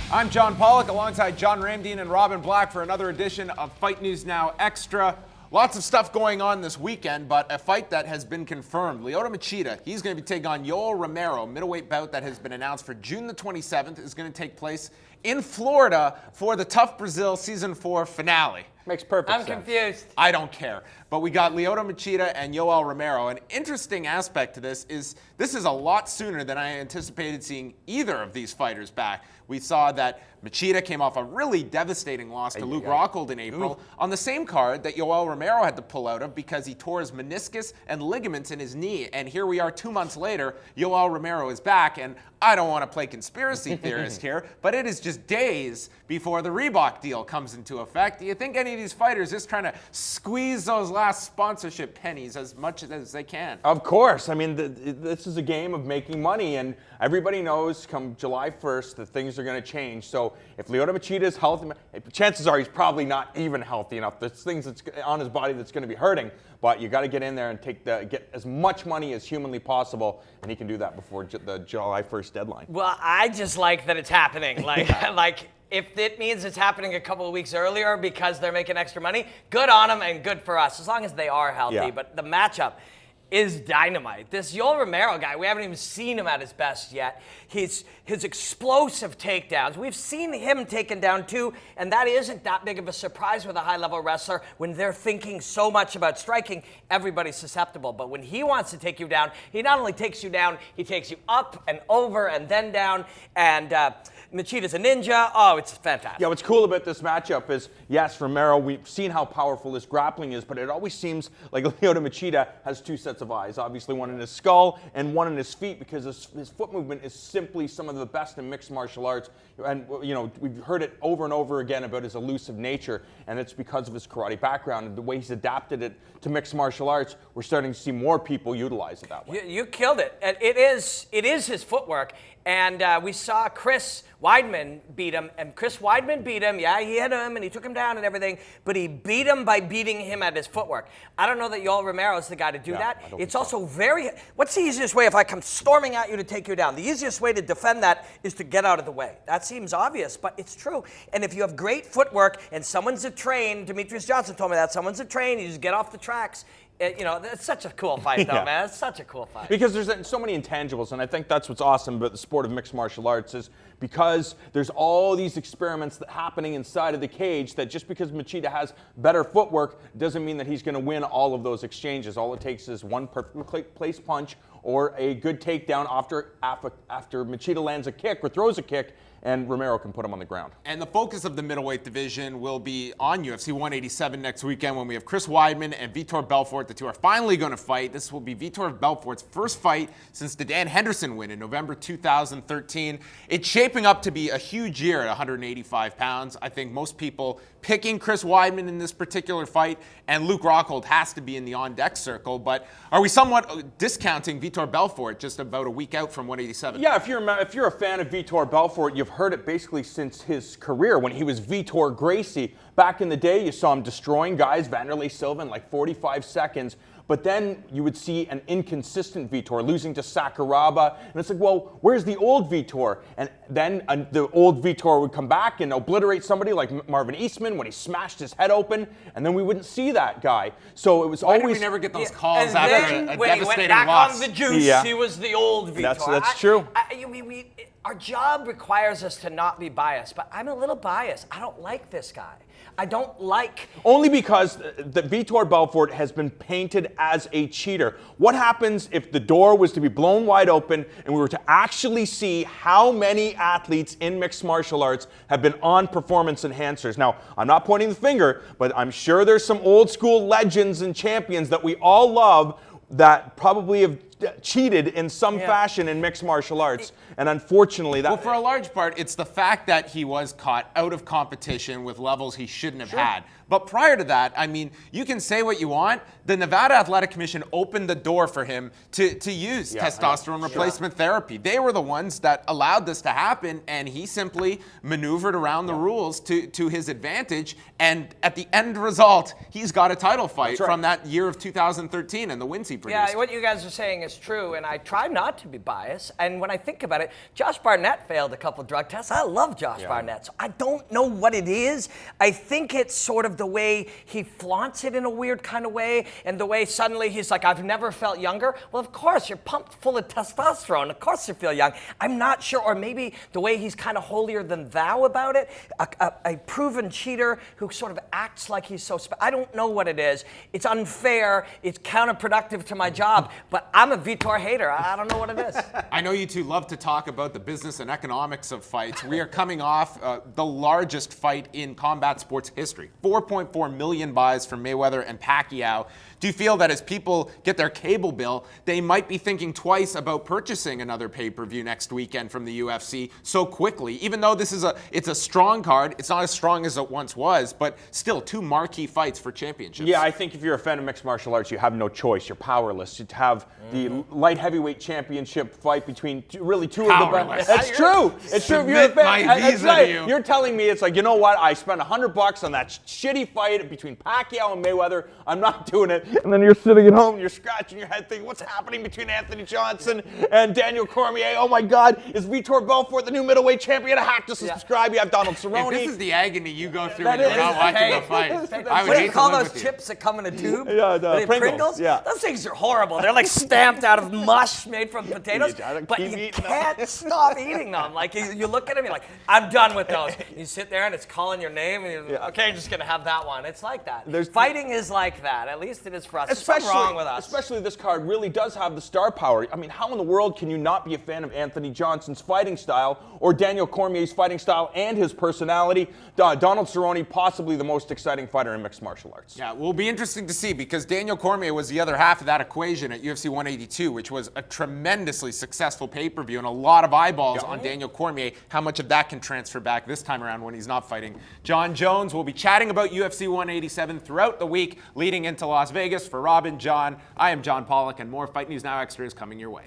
I'm John Pollock alongside John Ramdeen and Robin Black for another edition of Fight News Now Extra. Lots of stuff going on this weekend, but a fight that has been confirmed. Lyoto Machida, he's going to be taking on Yoel Romero. Middleweight bout that has been announced for June the 27th is going to take place in Florida for the Tough Brazil Season 4 finale. Makes perfect sense. I'm confused. I don't care. But we got Lyoto Machida and Yoel Romero. An interesting aspect to this is a lot sooner than I anticipated seeing either of these fighters back. We saw that Machida came off a really devastating loss to Luke Rockhold in April on the same card that Yoel Romero had to pull out of because he tore his meniscus and ligaments in his knee. And here we are 2 months later, Yoel Romero is back. And I don't want to play conspiracy theorist here, but it is just days before the Reebok deal comes into effect. Do you think any of these fighters just trying to squeeze those last sponsorship pennies as much as they can? Of course. I mean, this is a game of making money, and everybody knows come July 1st that things are going to change. So if Lyoto Machida is healthy, chances are he's probably not even healthy enough. There's things that's on his body that's going to be hurting, but you got to get in there and get as much money as humanly possible, and he can do that before the July 1st deadline. Well, I just like that it's happening. Like if it means it's happening a couple of weeks earlier because they're making extra money, good on them and good for us, as long as they are healthy. Yeah. But the matchup is dynamite. This Yoel Romero guy, we haven't even seen him at his best yet. His explosive takedowns, we've seen him taken down too, and that isn't that big of a surprise with a high-level wrestler. When they're thinking so much about striking, everybody's susceptible. But when he wants to take you down, he not only takes you down, he takes you up and over and then down, and Machida's a ninja. Oh, it's fantastic. Yeah, what's cool about this matchup is, yes, Romero, we've seen how powerful his grappling is, but it always seems like Lyoto Machida has two sets of eyes. Obviously, one in his skull and one in his feet, because his foot movement is simply some of the best in mixed martial arts. And, you know, we've heard it over and over again about his elusive nature, and it's because of his karate background and the way he's adapted it to mixed martial arts. We're starting to see more people utilize it that way. You killed it. And it is his footwork. And we saw Chris Weidman beat him. And Chris Weidman beat him. Yeah, he hit him and he took him down and everything. But he beat him by beating him at his footwork. I don't know that Yoel Romero is the guy to do that. It's also what's the easiest way if I come storming at you to take you down? The easiest way to defend that is to get out of the way. That seems obvious, but it's true. And if you have great footwork and someone's a train, Demetrius Johnson told me that, someone's a train, you just get off the tracks. You know, it's such a cool fight, though, man. It's such a cool fight. Because there's so many intangibles, and I think that's what's awesome about the sport of mixed martial arts is because there's all these experiments happening inside of the cage that just because Machida has better footwork doesn't mean that he's going to win all of those exchanges. All it takes is one perfectly placed punch or a good takedown after Machida lands a kick or throws a kick, and Romero can put him on the ground. And the focus of the middleweight division will be on UFC 187 next weekend when we have Chris Weidman and Vitor Belfort. The two are finally going to fight. This will be Vitor Belfort's first fight since the Dan Henderson win in November 2013. It's shaping up to be a huge year at 185 pounds. I think most people picking Chris Weidman in this particular fight, and Luke Rockhold has to be in the on-deck circle. But are we somewhat discounting Vitor Belfort just about a week out from 187? Yeah, if you're a fan of Vitor Belfort, you've heard it basically since his career when he was Vitor Gracie. Back in the day, you saw him destroying guys, Vanderlei Silva, in like 45 seconds. But then you would see an inconsistent Vitor losing to Sakuraba. And it's like, well, where's the old Vitor? And then the old Vitor would come back and obliterate somebody like Marvin Eastman when he smashed his head open. And then we wouldn't see that guy. So it was Why always... did we never get those calls and after then, a when devastating he went back loss? on the juice, Yeah. he was the old Vitor. That's true. Our job requires us to not be biased, but I'm a little biased. I don't like this guy. I don't like... Only because the Vitor Belfort has been painted as a cheater. What happens if the door was to be blown wide open and we were to actually see how many athletes in mixed martial arts have been on performance enhancers? Now, I'm not pointing the finger, but I'm sure there's some old school legends and champions that we all love that probably have cheated in some fashion in mixed martial arts. And unfortunately, that... Well, for a large part, it's the fact that he was caught out of competition with levels he shouldn't have had. But prior to that, I mean, you can say what you want. The Nevada Athletic Commission opened the door for him to use testosterone replacement therapy. They were the ones that allowed this to happen, and he simply maneuvered around the rules to his advantage. And at the end result, he's got a title fight from that year of 2013 and the wins he produced. Yeah, what you guys are saying is true, and I try not to be biased. And when I think about it, Josh Barnett failed a couple drug tests. I love Josh Barnett, so I don't know what it is. I think it's sort of the way he flaunts it in a weird kind of way, and the way suddenly he's like, I've never felt younger. Well, of course, you're pumped full of testosterone. Of course you feel young. I'm not sure, or maybe the way he's kind of holier than thou about it. A proven cheater who sort of acts like he's so I don't know what it is. It's unfair. It's counterproductive to my job, but I'm a Vitor hater. I don't know what it is. I know you two love to talk about the business and economics of fights. We are coming off the largest fight in combat sports history. 4.4 million buys from Mayweather and Pacquiao. Do you feel that as people get their cable bill, they might be thinking twice about purchasing another pay-per-view next weekend from the UFC so quickly? Even though it's a strong card, it's not as strong as it once was, but still 2 marquee fights for championships. Yeah, I think if you're a fan of mixed martial arts, you have no choice. You're powerless. You have the light heavyweight championship fight between two of the Powerless. best. That's true. It's true. If you're a Submit fan, my that's visa right. to you. You're telling me it's like, you know what? I spent $100 on that shitty fight between Pacquiao and Mayweather. I'm not doing it. And then you're sitting at home, and you're scratching your head, thinking, what's happening between Anthony Johnson and Daniel Cormier? Oh my God, is Vitor Belfort the new middleweight champion? I have to subscribe. You have Donald Cerrone. If this is the agony you go through That when you're is- not watching Hey, the fight, I would what do hate you to call live those with you. chips that come in a tube? Yeah, Are they Pringles, yeah. Those things are horrible. They're like stamped out of mush made from potatoes, You gotta but keep you eating them. can't stop eating them. Like you look at them, you're like, I'm done with those. You sit there and it's calling your name, and you're okay, I'm just gonna have that one. It's like that. Fighting is like that. At least it is for us. There's something wrong with us. Especially this card really does have the star power. I mean, how in the world can you not be a fan of Anthony Johnson's fighting style or Daniel Cormier's fighting style and his personality? Donald Cerrone, possibly the most exciting fighter in mixed martial arts. Yeah, it will be interesting to see because Daniel Cormier was the other half of that equation at UFC 182, which was a tremendously successful pay-per-view and a lot of eyeballs on Daniel Cormier. How much of that can transfer back this time around when he's not fighting John Jones? We'll be chatting about UFC 187 throughout the week leading into Las Vegas. For Robin, John, I am John Pollock, and more Fight News Now Extra is coming your way.